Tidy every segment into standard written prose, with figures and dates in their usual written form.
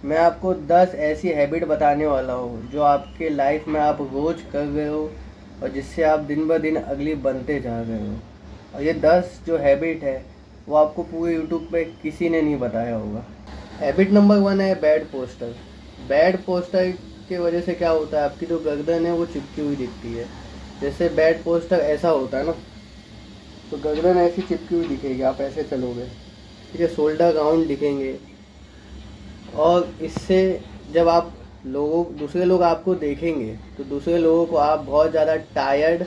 मैं आपको 10 ऐसी हैबिट बताने वाला हूँ जो आपके लाइफ में आप रोज कर रहे हो और जिससे आप दिन ब दिन अगली बनते जा रहे हो। और ये 10 जो हैबिट है वो आपको पूरे यूट्यूब पे किसी ने नहीं बताया होगा। हैबिट नंबर 1 है बैड पोस्टर। बैड पोस्टर की वजह से क्या होता है, आपकी जो गर्दन है वो चिपकी हुई दिखती है। जैसे बैड पोस्टर ऐसा होता है ना, तो गर्दन ऐसी चिपकी हुई दिखेगी, आप ऐसे चलोगे, ठीक है, शोल्डर राउंड दिखेंगे। और इससे जब आप दूसरे लोग आपको देखेंगे तो दूसरे लोगों को आप बहुत ज़्यादा टायर्ड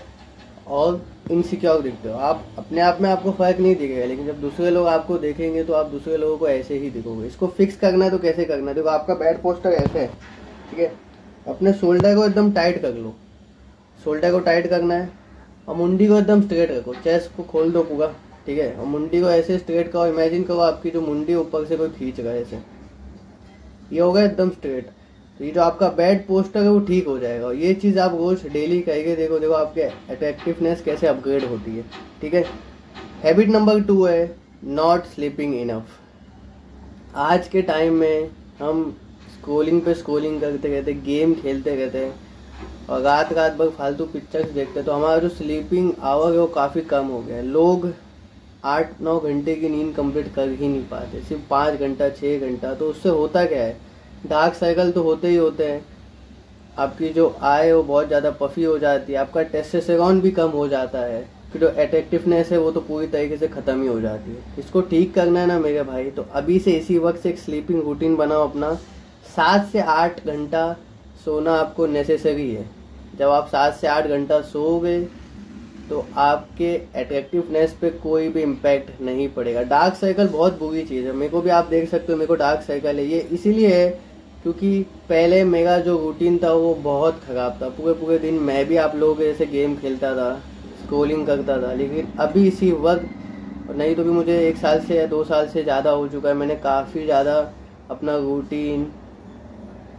और इनसिक्योर दिखते हो। आप अपने आप में आपको फ़र्क नहीं दिखेगा, लेकिन जब दूसरे लोग आपको देखेंगे तो आप दूसरे लोगों को ऐसे ही दिखोगे। इसको फिक्स करना है तो कैसे करना है, देखो आपका बैड पोस्टर ऐसे है, ठीक है, अपने शोल्डर को एकदम टाइट कर लो। शोल्डर को टाइट करना है और मुंडी को एकदम स्ट्रेट रखो, चेस्ट को खोल दो पूरा, ठीक है, और मुंडी को ऐसे स्ट्रेट करो। इमेजिन करो आपकी जो मुंडी ऊपर से कोई खींच रहा है ऐसे, ये होगा एकदम स्ट्रेट। तो ये जो आपका बैड पोस्टर है वो ठीक हो जाएगा। और ये चीज़ आप रोज डेली करेंगे, देखो देखो आपके अट्रैक्टिवनेस कैसे अपग्रेड होती है, ठीक है। हैबिट नंबर 2 है नॉट स्लीपिंग इनफ। आज के टाइम में हम स्क्रोलिंग पे स्क्रोलिंग करते रहते, गेम खेलते रहते हैं और रात रात भर फालतू पिक्चर्स देखते हैं, तो हमारा जो स्लीपिंग आवर है वो काफ़ी कम हो गया है। लोग 8-9 घंटे की नींद कंप्लीट कर ही नहीं पाते, सिर्फ 5 घंटा 6 घंटा। तो उससे होता क्या है, डार्क साइकिल तो होते ही होते हैं। आपकी जो आय है वो बहुत ज़्यादा पफी हो जाती है, आपका टेस्टोस्टेरोन भी कम हो जाता है, फिर जो अट्रैक्टिवनेस है वो तो पूरी तरीके से ख़त्म ही हो जाती है। इसको ठीक करना है ना मेरे भाई, तो अभी से इसी वक्त से एक स्लीपिंग रूटीन बनाओ अपना। 7 से 8 घंटा सोना आपको नेसेसरी है। जब आप 7 से 8 घंटा सोओगे तो आपके अट्रैक्टिवनेस पे कोई भी इम्पैक्ट नहीं पड़ेगा। डार्क सर्कल बहुत बुरी चीज़ है, मेरे को भी आप देख सकते हो, मेरे को डार्क सर्कल है। ये इसीलिए है क्योंकि पहले मेरा जो रूटीन था वो बहुत ख़राब था। पूरे पूरे दिन मैं भी आप लोगों के जैसे गेम खेलता था, स्क्रोलिंग करता था, लेकिन अभी इसी वक्त, और नहीं तो भी मुझे 1 साल से या 2 साल से ज़्यादा हो चुका है, मैंने काफ़ी ज़्यादा अपना रूटीन,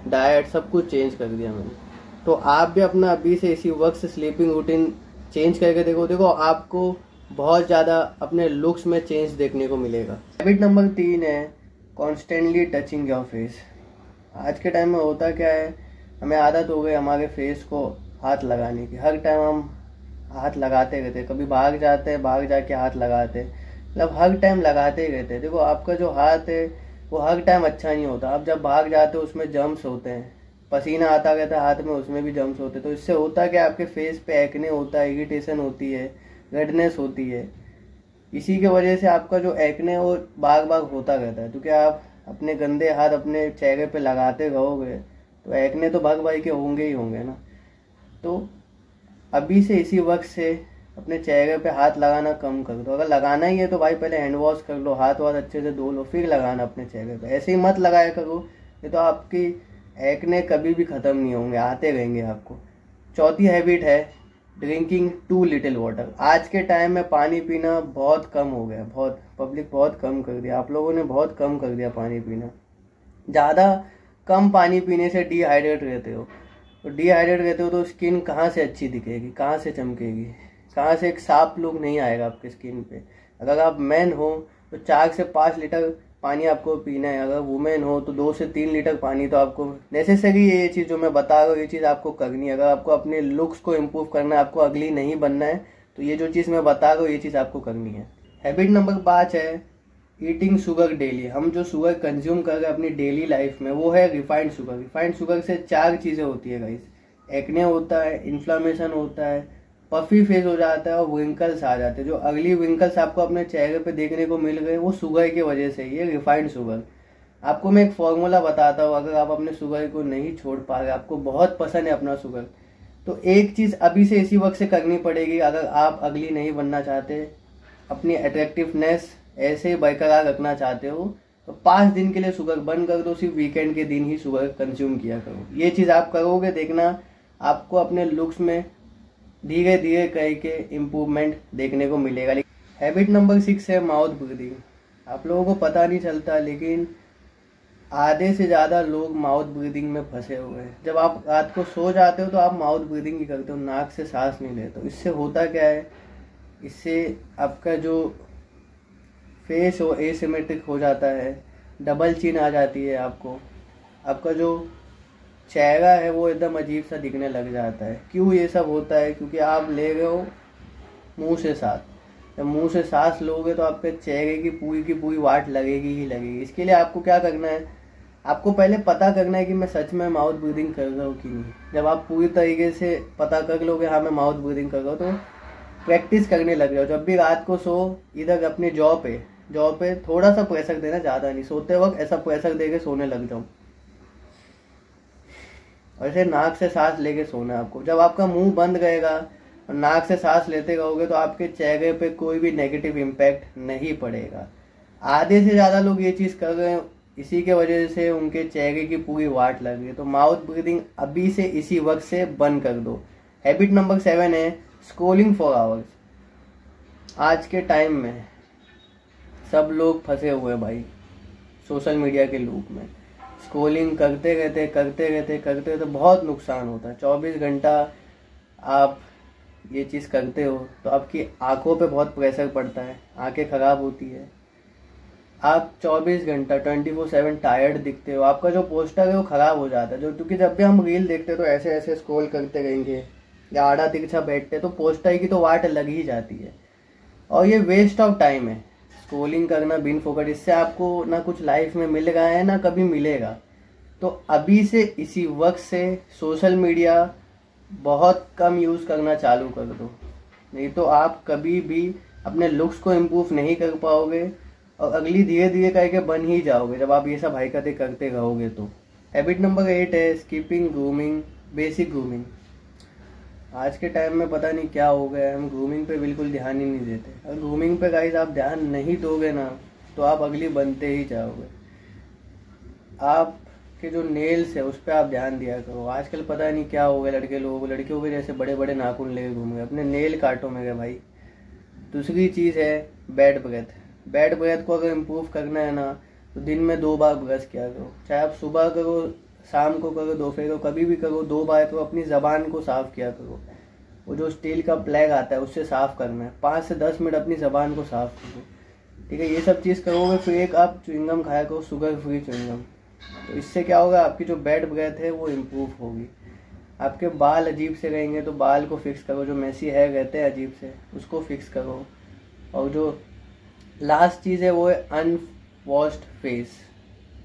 डाइट, सब कुछ चेंज कर दिया मैंने। तो आप भी अपना अभी से इसी वक्त से स्लीपिंग रूटीन चेंज करके देखो, देखो आपको बहुत ज़्यादा अपने लुक्स में चेंज देखने को मिलेगा। हैबिट नंबर 3 है कॉन्स्टेंटली टचिंग योर फेस। आज के टाइम में होता क्या है, हमें आदत हो गई हमारे फेस को हाथ लगाने की। हर टाइम हम हाथ लगाते रहते, कभी भाग जाते हैं, भाग जाके हाथ लगाते, मतलब हर टाइम लगाते ही रहते हैं। देखो आपका जो हाथ है वो हर टाइम अच्छा नहीं होता। आप जब भाग जाते हो उसमें जम्स होते हैं, पसीना आता रहता है हाथ में, उसमें भी जम्स होते हैं। तो इससे होता है कि आपके फेस पे एक्ने होता है, इरिटेशन होती है, रेडनेस होती है। इसी की वजह से आपका जो एक्ने है वो बार बार होता रहता है, क्योंकि आप अपने गंदे हाथ अपने चेहरे पे लगाते रहोगे तो एक्ने तो भाग भाई के होंगे ही होंगे ना। तो अभी से इसी वक्त से अपने चेहरे पे हाथ लगाना कम कर दो। अगर लगाना ही है तो भाई पहले हैंड वॉश कर लो, हाथ वाथ अच्छे से धो लो, फिर लगाना अपने चेहरे पे। ऐसे ही मत लगाया करो, ये तो आपकी एक्ने कभी भी ख़त्म नहीं होंगे, आते रहेंगे आपको। चौथी हैबिट है ड्रिंकिंग टू लिटिल वाटर। आज के टाइम में पानी पीना बहुत कम हो गया, बहुत पब्लिक बहुत कम कर दिया, आप लोगों ने बहुत कम कर दिया पानी पीना। ज़्यादा कम पानी पीने से डिहाइड्रेट रहते हो, तो डिहाइड्रेट रहते हो तो स्किन कहाँ से अच्छी दिखेगी, कहाँ से चमकेगी, कहाँ से एक साफ लुक नहीं आएगा आपके स्किन पे। अगर आप मैन हो तो 4 से 5 लीटर पानी आपको पीना है, अगर वुमेन हो तो 2 से 3 लीटर पानी तो आपको नेसेसरी है। ये चीज़ जो मैं बता रहा हूँ ये चीज़ आपको करनी है। अगर आपको अपने लुक्स को इम्प्रूव करना है, आपको अगली नहीं बनना है, तो ये जो चीज़ मैं बता रहा हूँ ये चीज़ आपको करनी है। हैबिट नंबर 5 है ईटिंग शुगर डेली। हम जो शुगर कंज्यूम कर रहे हैं अपनी डेली लाइफ में वो है रिफाइंड शुगर। रिफाइंड शुगर से 4 चीज़ें होती है गाइस, एक्ने होता है, इन्फ्लामेशन होता है, पफी फेस हो जाता है और विंकल्स आ जाते हैं। जो अगली विंकल्स आपको अपने चेहरे पे देखने को मिल गए वो शुगर की वजह से, ये रिफाइंड शुगर। आपको मैं एक फॉर्मूला बताता हूँ, अगर आप अपने शुगर को नहीं छोड़ पा रहे, आपको बहुत पसंद है अपना शुगर, तो एक चीज़ अभी से इसी वक्त से करनी पड़ेगी। अगर आप अगली नहीं बनना चाहते, अपनी अट्रैक्टिवनेस ऐसे बरकरार रखना चाहते हो, तो 5 दिन के लिए शुगर बंद कर दो, सिर्फ वीकेंड के दिन ही शुगर कंज्यूम किया करो। ये चीज़ आप करोगे, देखना आपको अपने लुक्स में धीरे धीरे करके इम्प्रूवमेंट देखने को मिलेगा। हैबिट नंबर 6 है माउथ ब्रीदिंग। आप लोगों को पता नहीं चलता लेकिन आधे से ज़्यादा लोग माउथ ब्रीदिंग में फंसे हुए हैं। जब आप रात को सो जाते हो तो आप माउथ ब्रीदिंग ही करते हो, नाक से सांस नहीं लेते हो। इससे होता क्या है, इससे आपका जो फेस हो एसिमेट्रिक हो जाता है, डबल चिन आ जाती है आपको, आपका जो चेहरा है वो एकदम अजीब सा दिखने लग जाता है। क्यों ये सब होता है? क्योंकि आप ले रहे हो मुंह से सांस। जब मुंह से सांस लोगे तो आपके चेहरे की पूरी वाट लगेगी ही लगेगी। इसके लिए आपको क्या करना है, आपको पहले पता करना है कि मैं सच में माउथ ब्रीदिंग कर रहा हूँ कि नहीं। जब आप पूरी तरीके से पता कर लोगे हाँ मैं माउथ ब्रीदिंग कर रहा हूँ, तो प्रैक्टिस करने लग जाओ। जब भी रात को सो, इधर अपने जॉ पे थोड़ा सा प्रेशर देना, ज़्यादा नहीं। सोते वक्त ऐसा प्रेशर दे के सोने लग जाओ। ऐसे नाक से सांस लेके सोना है आपको। जब आपका मुंह बंद रहेगा और नाक से सांस लेते रहोगे तो आपके चेहरे पे कोई भी नेगेटिव इम्पैक्ट नहीं पड़ेगा। आधे से ज़्यादा लोग ये चीज़ कर रहे हैं, इसी के वजह से उनके चेहरे की पूरी वाट लग रही है। तो माउथ ब्रीदिंग अभी से इसी वक्त से बंद कर दो। हैबिट नंबर 7 है स्क्रॉलिंग फॉर आवर्स। आज के टाइम में सब लोग फंसे हुए हैं भाई सोशल मीडिया के लूप में। स्क्रॉलिंग करते रहते बहुत नुकसान होता है। 24 घंटा आप ये चीज़ करते हो तो आपकी आंखों पे बहुत प्रेशर पड़ता है, आंखें ख़राब होती है। आप 24 घंटा 24/7 टायर्ड दिखते हो, आपका जो पोस्टर है वो ख़राब हो जाता है। जो क्योंकि जब भी हम रील देखते हैं तो ऐसे ऐसे स्क्रॉल करते रहेंगे या आड़ा तिरछा बैठते तो पोस्टर की तो वाट लग ही जाती है। और ये वेस्ट ऑफ टाइम है स्क्रॉलिंग करना बिन फोकट। इससे आपको ना कुछ लाइफ में मिल रहा है ना कभी मिलेगा। तो अभी से इसी वक्त से सोशल मीडिया बहुत कम यूज़ करना चालू कर दो, नहीं तो आप कभी भी अपने लुक्स को इम्प्रूव नहीं कर पाओगे और अगली धीरे धीरे करके बन ही जाओगे जब आप ये सब हरकतें करते रहोगे। तो हैबिट नंबर 8 है स्किपिंग ग्रूमिंग, बेसिक ग्रूमिंग। आज के टाइम में पता नहीं क्या हो गया है, हम ग्रूमिंग पे बिल्कुल ध्यान ही नहीं देते। अगर ग्रूमिंग पे गाइस आप ध्यान नहीं दोगे ना तो आप अगली बनते ही जाओगे। आपके जो नेल्स है उस पर आप ध्यान दिया करो। आजकल पता नहीं क्या हो गया लड़के लोगों को, लड़कियों के जैसे बड़े बड़े नाखून लेके घूम गए, अपने नेल काटो मेरे भाई। दूसरी चीज़ है बैड ब्रेथ। बैड ब्रेथ को अगर इम्प्रूव करना है ना तो दिन में 2 बार ब्रश किया करो। चाहे आप सुबह करो, शाम को करो, दोपहर को, कभी भी करो, 2 बार करो। अपनी ज़बान को साफ़ किया करो। वो जो स्टील का प्लग आता है उससे साफ़ करना है। 5 से 10 मिनट अपनी ज़बान को साफ़ करो, ठीक है। ये सब चीज़ करोगे। फिर एक आप च्युइंगम खाया करो, शुगर फ्री च्युइंगम। तो इससे क्या होगा, आपकी जो बैड ब्रेथ है वो इम्प्रूव होगी। आपके बाल अजीब से रहेंगे तो बाल को फिक्स करो। जो मेसी हेयर रहते हैं अजीब से, उसको फिक्स करो। और जो लास्ट चीज़ है वो है अनवॉश्ड फेस।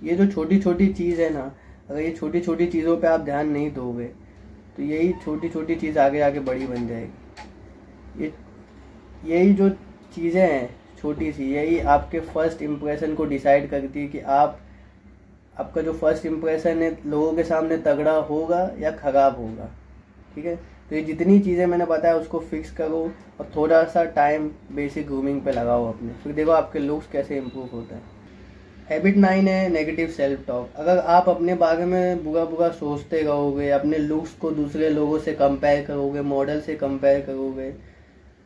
ये जो छोटी छोटी चीज़ है ना, अगर ये छोटी छोटी चीज़ों पे आप ध्यान नहीं दोगे तो यही छोटी छोटी चीज़ आगे आगे बड़ी बन जाएगी। यही जो चीज़ें हैं छोटी सी, यही आपके फर्स्ट इम्प्रेशन को डिसाइड करती है कि आपका जो फर्स्ट इम्प्रेशन है लोगों के सामने तगड़ा होगा या ख़राब होगा, ठीक है। तो ये जितनी चीज़ें मैंने बताया उसको फिक्स करो और थोड़ा सा टाइम बेसिक ग्रूमिंग पे लगाओ अपने, फिर देखो आपके लुक्स कैसे इम्प्रूव होते हैं। हैबिट 9 है नेगेटिव सेल्फ टॉक। अगर आप अपने बारे में बुरा बुरा सोचते रहोगे, अपने लुक्स को दूसरे लोगों से कंपेयर करोगे, मॉडल से कंपेयर करोगे,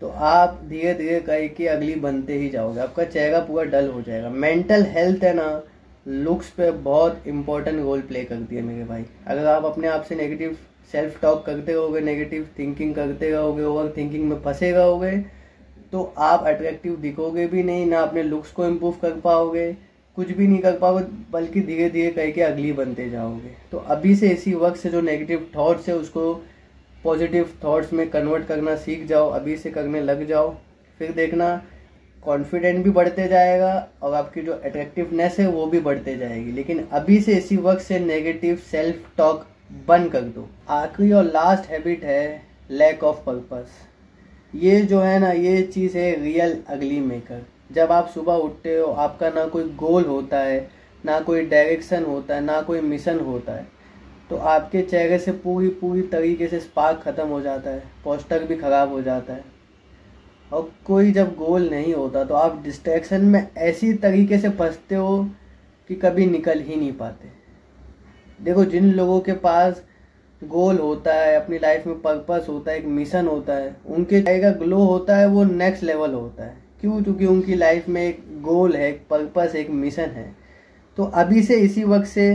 तो आप धीरे धीरे करके अगली बनते ही जाओगे। आपका चेहरा पूरा डल हो जाएगा। मेंटल हेल्थ है ना, लुक्स पे बहुत इंपॉर्टेंट रोल प्ले करती है मेरे भाई। अगर आप अपने आप से नेगेटिव सेल्फ टॉक करते रहोगे, नेगेटिव थिंकिंग करते रहोगे, ओवर थिंकिंग में फंसे रहोगे, तो आप अट्रैक्टिव दिखोगे भी नहीं, ना अपने लुक्स को इम्प्रूव कर पाओगे, कुछ भी नहीं कर पाओगे, बल्कि धीरे धीरे करके अगली बनते जाओगे। तो अभी से इसी वक्त से जो नेगेटिव थॉट्स है उसको पॉजिटिव थॉट्स में कन्वर्ट करना सीख जाओ। अभी से करने लग जाओ, फिर देखना कॉन्फिडेंट भी बढ़ते जाएगा और आपकी जो अट्रैक्टिवनेस है वो भी बढ़ते जाएगी। लेकिन अभी से इसी वक्त से नेगेटिव सेल्फ टॉक बंद कर दो। आखिरी और लास्ट हैबिट है लैक ऑफ पर्पस। ये जो है ना, ये चीज़ है रियल अगली मेकर। जब आप सुबह उठते हो, आपका ना कोई गोल होता है, ना कोई डायरेक्शन होता है, ना कोई मिशन होता है, तो आपके चेहरे से पूरी तरीके से स्पार्क ख़त्म हो जाता है, पोस्टर भी ख़राब हो जाता है। और कोई जब गोल नहीं होता तो आप डिस्ट्रैक्शन में ऐसी तरीके से फंसते हो कि कभी निकल ही नहीं पाते। देखो, जिन लोगों के पास गोल होता है, अपनी लाइफ में पर्पस होता है, एक मिशन होता है, उनके चेहरे का ग्लो होता है वो नेक्स्ट लेवल होता है। क्यों? क्योंकि उनकी लाइफ में एक गोल है, एक पर्पस, एक मिशन है। तो अभी से इसी वक्त से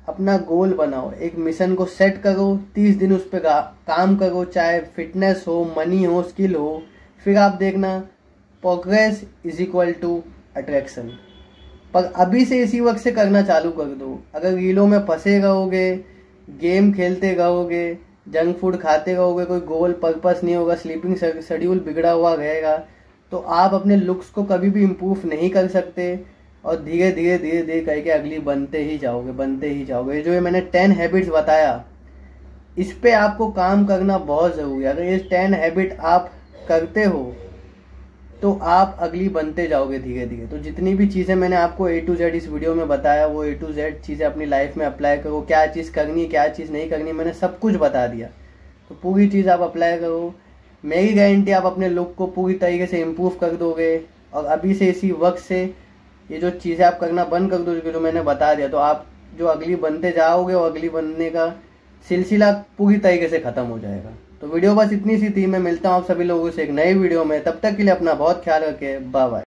अपना गोल बनाओ, एक मिशन को सेट करो, 30 दिन उस पर काम करो, चाहे फिटनेस हो, मनी हो, स्किल हो। फिर आप देखना progress is equal to attraction. पर अभी से इसी वक्त से करना चालू कर दो। अगर रीलों में फंसे रहोगे, गेम खेलते रहोगे, जंक फूड खाते रहोगे, कोई गोल पर्पस नहीं होगा, स्लीपिंग शेड्यूल बिगड़ा हुआ रहेगा, तो आप अपने लुक्स को कभी भी इम्प्रूव नहीं कर सकते और धीरे धीरे धीरे धीरे करके अगली बनते ही जाओगे, बनते ही जाओगे। जो ये मैंने 10 हैबिट्स बताया, इस पे आपको काम करना बहुत ज़रूरी है। अगर ये 10 हैबिट आप करते हो तो आप अगली बनते जाओगे धीरे धीरे। तो जितनी भी चीज़ें मैंने आपको A to Z इस वीडियो में बताया, वो A to Z चीज़ें अपनी लाइफ में अप्लाई करो। क्या चीज़ करनी है, क्या चीज़ नहीं करनी, मैंने सब कुछ बता दिया। तो पूरी चीज़ आप अप्लाई करो, मेरी गारंटी आप अपने लुक को पूरी तरीके से इम्प्रूव कर दोगे। और अभी से इसी वक्त से ये जो चीज़ें आप करना बंद कर दोगे जो मैंने बता दिया, तो आप जो अगली बनते जाओगे और अगली बनने का सिलसिला पूरी तरीके से ख़त्म हो जाएगा। तो वीडियो बस इतनी सी थी। मैं मिलता हूँ आप सभी लोगों से एक नए वीडियो में। तब तक के लिए अपना बहुत ख्याल रखें। Bye bye.